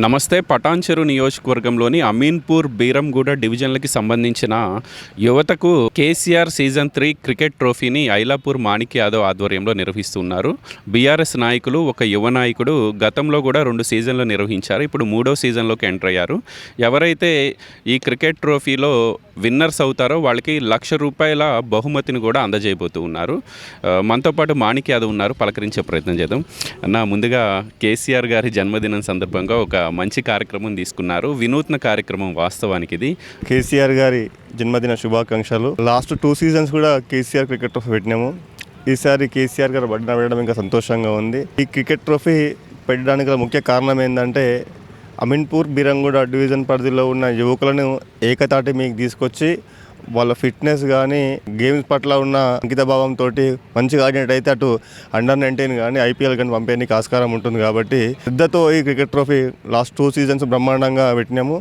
నమస్తే. పటాన్చెరు నియోజకవర్గంలోని అమీన్పూర్, బీరంగూడ డివిజన్లకి సంబంధించిన యువతకు కేసీఆర్ సీజన్ 3 క్రికెట్ ట్రోఫీని ఐలాపూర్ మాణిక్ యాదవ్ ఆధ్వర్యంలో నిర్వహిస్తున్నారు. బీఆర్ఎస్ నాయకులు, ఒక యువ నాయకుడు గతంలో కూడా 2 సీజన్లు నిర్వహించారు. ఇప్పుడు 3వ సీజన్లోకి ఎంటర్ అయ్యారు. ఎవరైతే ఈ క్రికెట్ ట్రోఫీలో విన్నర్స్ అవుతారో వాళ్ళకి ₹1,00,000 బహుమతిని కూడా అందజేయబోతూ ఉన్నారు. మనతో పాటు మాణిక్ యాదవ్ ఉన్నారు, పలకరించే ప్రయత్నం చేద్దాం. అన్న, ముందుగా కేసీఆర్ గారి జన్మదినం సందర్భంగా ఒక మంచి కార్యక్రమం తీసుకున్నారు. వినూత్న కార్యక్రమం వాస్తవానికి ఇది. కేసీఆర్ గారి జన్మదిన శుభాకాంక్షలు. లాస్ట్ 2 సీజన్స్ కూడా కేసీఆర్ క్రికెట్ ట్రోఫీ పెట్టినాము. ఈసారి కేసీఆర్ గారు బడిన పెట్టడం ఇంకా సంతోషంగా ఉంది. ఈ క్రికెట్ ట్రోఫీ పెట్టడానికి ముఖ్య కారణం ఏంటంటే అమీన్పూర్, బీరంగూడ డివిజన్ పరిధిలో ఉన్న యువకులను ఏకతాటి మీకు తీసుకొచ్చి వాళ్ళ ఫిట్నెస్ కానీ గేమ్స్ పట్ల ఉన్న అంకితభావంతో మంచిగా ఆడినట్టయితే అటు అండర్-19 కానీ ఐపీఎల్ కానీ పంపేయడానికి ఆస్కారం ఉంటుంది. కాబట్టి శ్రద్ధతో ఈ క్రికెట్ ట్రోఫీ లాస్ట్ 2 సీజన్స్ బ్రహ్మాండంగా పెట్టినాము.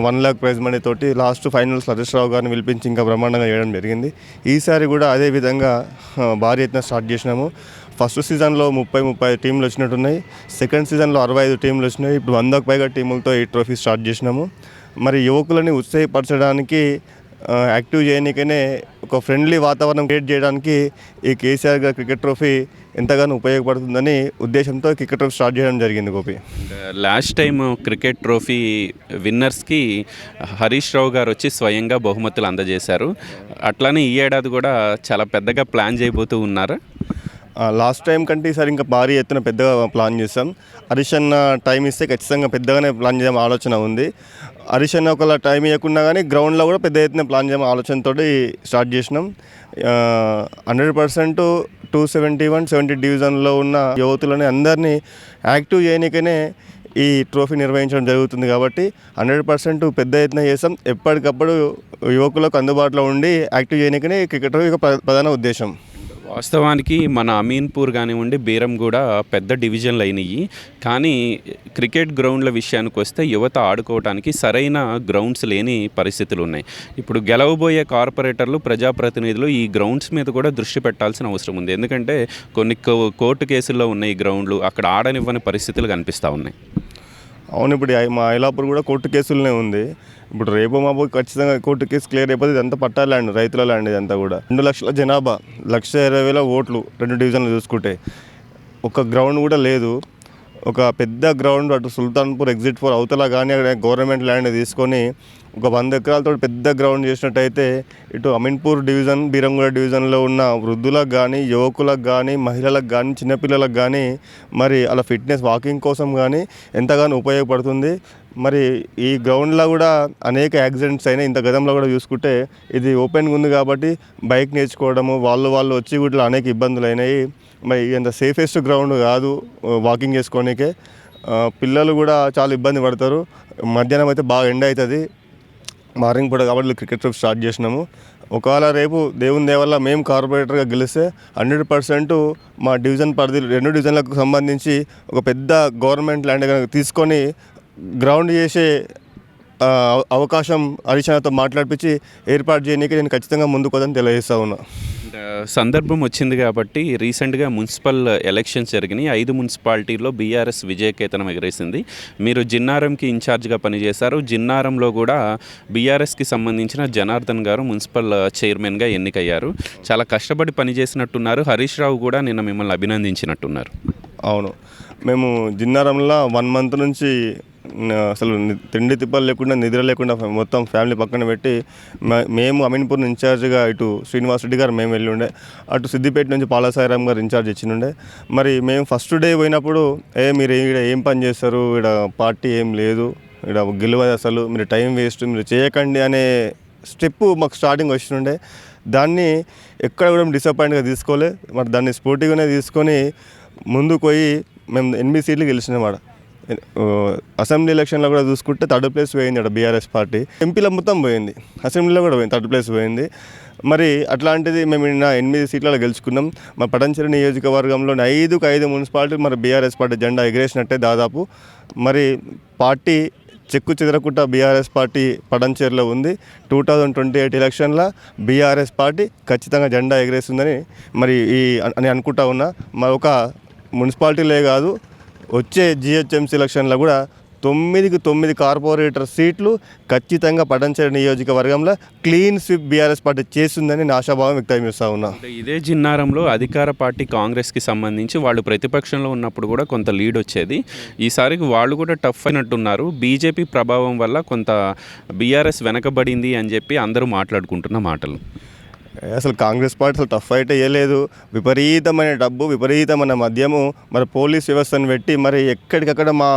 1 lakh ప్రైజ్ మనీ తోటి లాస్ట్ ఫైనల్స్ హరీష్ రావు గారిని పిలిపించి ఇంకా బ్రహ్మాండంగా చేయడం జరిగింది. ఈసారి కూడా అదే విధంగా భారీ ఎత్తున స్టార్ట్ చేసినాము. ఫస్ట్ సీజన్లో 30-35 టీంలు వచ్చినట్టున్నాయి. సెకండ్ సీజన్లో 65 టీంలు వచ్చినాయి. ఇప్పుడు 100కు పైగా టీములతో ఈ ట్రోఫీ స్టార్ట్ చేసినాము. మరి యువకులని ఉత్సాహపరచడానికి, యాక్టివ్ చేయడానికనే ఒక ఫ్రెండ్లీ వాతావరణం క్రియేట్ చేయడానికి ఈ కేసీఆర్ గారి క్రికెట్ ట్రోఫీ ఎంతగానో ఉపయోగపడుతుందని ఉద్దేశంతో క్రికెట్ ట్రోఫీ స్టార్ట్ చేయడం జరిగింది. Gopi, last time cricket trophy విన్నర్స్కి హరీష్ రావు గారు వచ్చి స్వయంగా బహుమతులు అందజేశారు. అట్లానే ఈ ఏడాది కూడా చాలా పెద్దగా ప్లాన్ చేయబోతూ ఉన్నారు. లాస్ట్ టైం కంటే ఈసారి ఇంకా భారీ ఎత్తున పెద్దగా ప్లాన్ చేస్తాం. హరీష్ అన్న టైం ఇస్తే ఖచ్చితంగా పెద్దగానే ప్లాన్ చేయడం ఆలోచన ఉంది. హరీష్ అన్న ఒకవేళ టైం ఇవ్వకుండా కానీ గ్రౌండ్లో కూడా పెద్ద ఎత్తున ప్లాన్ చేయడం ఆలోచనతో స్టార్ట్ చేసినాం. 100% 271, 70 డివిజన్లో ఉన్న యువతులని అందరినీ యాక్టివ్ చేయడానికనే ఈ ట్రోఫీ నిర్వహించడం జరుగుతుంది. కాబట్టి 100% పెద్ద ఎత్తున చేస్తాం. ఎప్పటికప్పుడు యువకులకు అందుబాటులో ఉండి యాక్టివ్ చేయడానికనే క్రికెట్ ట్రోఫీ ప్రధాన ఉద్దేశం. వాస్తవానికి మన అమీన్పూర్ కానివ్వండి, బీరంగూడ పెద్ద డివిజన్లు అయినాయి. కానీ క్రికెట్ గ్రౌండ్ల విషయానికి వస్తే యువత ఆడుకోవడానికి సరైన గ్రౌండ్స్ లేని పరిస్థితులు ఉన్నాయి. ఇప్పుడు గెలవబోయే కార్పొరేటర్లు, ప్రజాప్రతినిధులు ఈ గ్రౌండ్స్ మీద కూడా దృష్టి పెట్టాల్సిన అవసరం ఉంది. ఎందుకంటే కొన్ని కోర్టు కేసుల్లో ఉన్న ఈ గ్రౌండ్లు అక్కడ ఆడనివ్వని పరిస్థితులు కనిపిస్తూ ఉన్నాయి. అవును, ఇప్పుడు మా ఐలాపూర్ కూడా కోర్టు కేసులనే ఉంది. ఇప్పుడు రేపు మాపు ఖచ్చితంగా కోర్టు కేసు క్లియర్ అయిపోతే ఇదంతా పట్టా ల్యాండ్, రైతుల ల్యాండ్. ఇదంతా కూడా 2 లక్షల జనాభా, 1,20,000 ఓట్లు 2 డివిజన్లు చూసుకుంటే. ఒక గ్రౌండ్ కూడా లేదు. ఒక పెద్ద గ్రౌండ్ అటు సుల్తాన్పూర్ ఎగ్జిట్ 4 అవతల కానీ అక్కడ గవర్నమెంట్ ల్యాండ్ తీసుకొని ఒక 100 ఎకరాలతో పెద్ద గ్రౌండ్ చేసినట్టయితే ఇటు అమీన్పూర్ డివిజన్, బీరంగూడ డివిజన్లో ఉన్న వృద్ధులకు కానీ, యువకులకు కానీ, మహిళలకు కానీ, చిన్నపిల్లలకు కానీ మరి అలా ఫిట్నెస్ వాకింగ్ కోసం కానీ ఎంతగానో ఉపయోగపడుతుంది. మరి ఈ గ్రౌండ్లో కూడా అనేక యాక్సిడెంట్స్ అయినాయి. ఇంత గతంలో కూడా చూసుకుంటే ఇది ఓపెన్గా ఉంది కాబట్టి బైక్ నేర్చుకోవడము, వాళ్ళు వచ్చి వీటిలో అనేక ఇబ్బందులు అయినాయి. మరి ఇంత సేఫెస్ట్ గ్రౌండ్ కాదు వాకింగ్ చేసుకోనికే. పిల్లలు కూడా చాలా ఇబ్బంది పడతారు. మధ్యాహ్నం అయితే బాగా ఎండ అవుతుంది, మార్నింగ్ పూట. కాబట్టి క్రికెట్ ట్రోఫీ స్టార్ట్ చేసినాము. ఒకవేళ రేపు దేవుని దేవల్ల మేము కార్పొరేటర్గా గెలిస్తే 100% మా డివిజన్ పరిధి 2 డివిజన్లకు సంబంధించి ఒక పెద్ద గవర్నమెంట్ ల్యాండ్ తీసుకొని గ్రౌండ్ చేసే అవకాశం హరీష్తో మాట్లాడిపించి ఏర్పాటు చేయడానికి నేను ఖచ్చితంగా ముందుకోదని తెలియజేస్తా ఉన్నా. సందర్భం వచ్చింది కాబట్టి రీసెంట్గా మున్సిపల్ ఎలక్షన్స్ జరిగినాయి. 5 మున్సిపాలిటీల్లో బీఆర్ఎస్ విజయకేతనం ఎగరేసింది. మీరు జిన్నారంకి ఇన్ఛార్జ్గా పనిచేశారు. జిన్నారంలో కూడా బీఆర్ఎస్కి సంబంధించిన జనార్దన్ గారు మున్సిపల్ చైర్మన్గా ఎన్నికయ్యారు. చాలా కష్టపడి పనిచేసినట్టున్నారు. హరీష్ రావు కూడా నిన్న మిమ్మల్ని అభినందించినట్టున్నారు. అవును, మేము జిన్నారంలో 1 month నుంచి అసలు తిండి తిప్పలు లేకుండా, నిద్ర లేకుండా మొత్తం ఫ్యామిలీ పక్కన పెట్టి మేము అమీన్పూర్ ఇన్ఛార్జ్గా ఇటు శ్రీనివాస్ రెడ్డి గారు మేము వెళ్ళి ఉండే, అటు సిద్దిపేట నుంచి పాలసాయిరామ్ గారు ఇన్ఛార్జ్ ఇచ్చినుండే. మరి మేము ఫస్ట్ డే పోయినప్పుడు మీరు ఇక్కడ ఏం పని చేస్తారు, ఇక్కడ పార్టీ ఏం లేదు, ఇక్కడ గెలవదు, అసలు మీరు టైం వేస్ట్, మీరు చేయకండి అనే స్టెప్ మాకు స్టార్టింగ్ వచ్చినుండే. దాన్ని ఎక్కడ కూడా డిసప్పాయింట్గా తీసుకోలే. మరి దాన్ని స్పోర్టివ్గానే తీసుకొని ముందుకు పోయి మేము 8 సీట్లు గెలిచినాం. అసెంబ్లీ ఎలక్షన్లో కూడా చూసుకుంటే 3rd place పోయింది అక్కడ బీఆర్ఎస్ పార్టీ. ఎంపీలో మొత్తం పోయింది, అసెంబ్లీలో కూడా పోయింది, 3rd place పోయింది. మరి అట్లాంటిది మేము 8 సీట్లలో గెలుచుకున్నాం. మా పటాన్చెరు నియోజకవర్గంలోని 5 మున్సిపాలిటీ మరి బీఆర్ఎస్ పార్టీ జెండా ఎగిరేసినట్టే దాదాపు. మరి పార్టీ చెక్కు చెదరకుండా బీఆర్ఎస్ పార్టీ పటాన్చెరులో ఉంది. 2028 ఎలక్షన్లో బీఆర్ఎస్ పార్టీ ఖచ్చితంగా జెండా ఎగిరేస్తుందని మరి అని అనుకుంటా ఉన్నా. మరి ఒక మున్సిపాలిటీలే కాదు, వచ్చే జిహెచ్ఎంసీ ఎలక్షన్లో కూడా 9కి 9 కార్పొరేటర్ సీట్లు ఖచ్చితంగా పటాన్చెరు నియోజకవర్గంలో క్లీన్ స్వీప్ బీఆర్ఎస్ పార్టీ చేస్తుందని నేను ఆశాభావం వ్యక్తం చేస్తూ ఉన్నా. అంటే ఇదే జిన్నారంలో అధికార పార్టీ కాంగ్రెస్కి సంబంధించి వాళ్ళు ప్రతిపక్షంలో ఉన్నప్పుడు కూడా కొంత లీడ్ వచ్చేది. ఈసారికి వాళ్ళు కూడా టఫ్ అయినట్టున్నారు. బీజేపీ ప్రభావం వల్ల కొంత బీఆర్ఎస్ వెనకబడింది అని చెప్పి అందరూ మాట్లాడుకుంటున్న మాటలు. అసలు కాంగ్రెస్ పార్టీ అసలు టఫ్ అయితే వేయలేదు. విపరీతమైన డబ్బు, విపరీతమైన మద్యము, మరి పోలీస్ వ్యవస్థను పెట్టి మరి ఎక్కడికక్కడ మా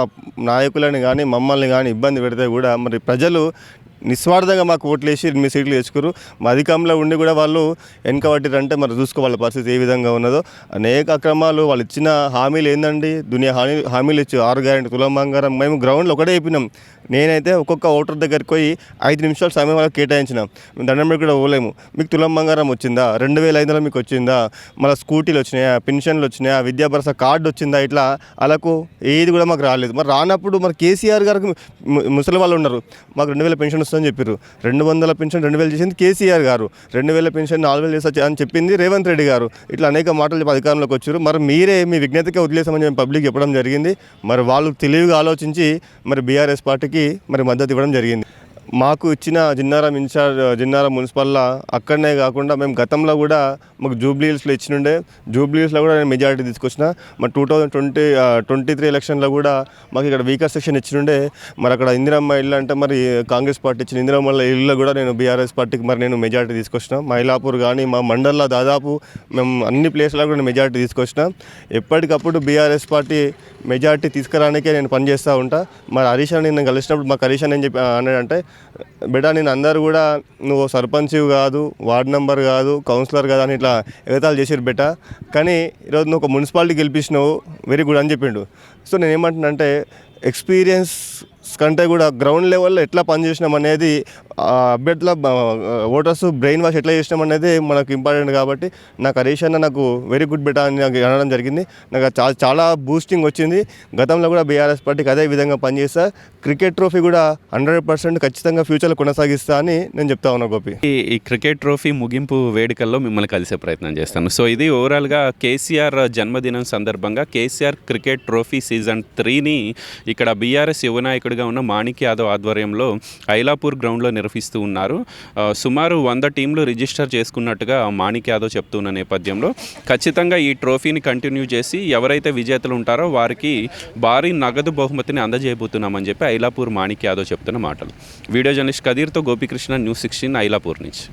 నాయకులని కానీ మమ్మల్ని కానీ ఇబ్బంది పెడితే కూడా మరి ప్రజలు నిస్వార్థంగా మాకు ఓట్లు వేసి 8 సీట్లు తెచ్చుకురు. మా అధికారంలో ఉండి కూడా వాళ్ళు వెనకబట్టిరంటే మరి చూసుకో వాళ్ళ పరిస్థితి ఏ విధంగా ఉన్నదో. అనేక అక్రమాలు, వాళ్ళు ఇచ్చిన హామీలు ఏందండి, దునియా హామీలు ఇచ్చి 6 గ్యారెంటీ తులం బంగారం. మేము గ్రౌండ్లో ఒకటే చెప్పినాం. నేనైతే ఒక్కొక్క ఓటర్ దగ్గరికి పోయి 5 నిమిషాల సమయం వాళ్ళకి కేటాయించినాం. మేము దండం పెట్టి కూడా పోలేము. మీకు తులం బంగారం వచ్చిందా, 2500 మీకు వచ్చిందా, మళ్ళీ స్కూటీలు వచ్చినాయా, పెన్షన్లు వచ్చినాయా, విద్యా భరోసా కార్డు వచ్చిందా, ఇట్లా అలాకు ఏది కూడా మాకు రాలేదు. మరి రానప్పుడు మరి కేసీఆర్ గారికి ముసలి వాళ్ళు ఉన్నారు, మాకు 2000 పెన్షన్ వస్తుందని చెప్పారు. 200 పెన్షన్ 2000 చేసింది కేసీఆర్ గారు, 2000 పెన్షన్ 4000 చేస్తా అని చెప్పింది రేవంత్ రెడ్డి గారు. ఇట్లా అనేక మాటలు చెప్పి అధికారంలోకి వచ్చారు. మరి మీరే మీ విజ్ఞతకే వదిలేసామని చెప్పి పబ్లిక్ చెప్పడం జరిగింది. మరి వాళ్ళు తెలివిగా ఆలోచించి మరి బీఆర్ఎస్ పార్టీకి మరి మద్దతు ఇవ్వడం జరిగింది. మాకు ఇచ్చిన జిన్నారం జిన్నారం మున్సిపల్లో అక్కడనే కాకుండా మేము గతంలో కూడా మాకు జూబ్లీహిల్స్లో ఇచ్చినుండే. జూబ్లీహిల్స్లో కూడా నేను మెజారిటీ తీసుకొచ్చిన. మరి 2023 ఎలక్షన్లో కూడా మాకు ఇక్కడ వీకర్ సెక్షన్ ఇచ్చినుండే. మరి అక్కడ ఇందిరమ్మ ఇల్లు అంటే మరి కాంగ్రెస్ పార్టీ ఇచ్చిన ఇందిరమ్మ ఇల్లు కూడా నేను బీఆర్ఎస్ పార్టీకి మరి నేను మెజారిటీ తీసుకొచ్చిన. మైలాపూర్ కానీ మా మండల్లో దాదాపు మేము అన్ని ప్లేస్లో కూడా నేను మెజారిటీ తీసుకొచ్చిన. ఎప్పటికప్పుడు బీఆర్ఎస్ పార్టీ మెజారిటీ తీసుకురానికే నేను పనిచేస్తూ ఉంటా. మరి హరీష్ అని నేను కలిసినప్పుడు మాకు హరీష్ అని ఏం చెప్పి అన్నాడంటే, బేటా నేను అందరూ కూడా నువ్వు సర్పంచ్ కాదు, వార్డ్ మెంబర్ కాదు, కౌన్సిలర్ కాదు అని ఇట్లా ఎగతాలు చేసారు బేటా, కానీ ఈరోజు నువ్వు ఒక మున్సిపాలిటీ గెలిపించినావు, వెరీ గుడ్ అని చెప్పిండు. సో నేను ఏమంటున్నా ఎక్స్పీరియన్స్ కంటే కూడా గ్రౌండ్ లెవెల్లో ఎట్లా పనిచేసినాం అనేది, అభ్యర్థుల ఓటర్స్ బ్రెయిన్ వాష్ ఎట్లా చేసినాం అనేది మనకు ఇంపార్టెంట్. కాబట్టి నాకు హరీష్ అన్న నాకు వెరీ గుడ్ బెటా అని నాకు అనడం జరిగింది. నాకు చాలా బూస్టింగ్ వచ్చింది. గతంలో కూడా బీఆర్ఎస్ పార్టీకి అదే విధంగా పనిచేస్తా. క్రికెట్ ట్రోఫీ కూడా 100% ఖచ్చితంగా ఫ్యూచర్లో కొనసాగిస్తా అని నేను చెప్తా ఉన్నా గోపి. ఈ క్రికెట్ ట్రోఫీ ముగింపు వేడుకల్లో మిమ్మల్ని కలిసే ప్రయత్నం చేస్తాను. సో ఇది ఓవరాల్గా కేసీఆర్ జన్మదినం సందర్భంగా కేసీఆర్ క్రికెట్ ట్రోఫీ సీజన్ 3ని ఇక్కడ బీఆర్ఎస్ యువ నాయకుడిగా ఉన్న మాణిక్ యాదవ్ ఆధ్వర్యంలో ఐలాపూర్ గ్రౌండ్లో నిర్వహిస్తూ ఉన్నారు. సుమారు 100 టీంలు రిజిస్టర్ చేసుకున్నట్టుగా మాణిక్ యాదవ్ చెప్తున్న నేపథ్యంలో ఖచ్చితంగా ఈ ట్రోఫీని కంటిన్యూ చేసి ఎవరైతే విజేతలు ఉంటారో వారికి భారీ నగదు బహుమతిని అందజేయబోతున్నామని చెప్పి ఐలాపూర్ మాణిక్ యాదవ్ చెప్తున్న మాటలు. వీడియో జర్నలిస్ట్ కదీర్తో గోపికృష్ణ, న్యూస్ 16 ఐలాపూర్ నుంచి.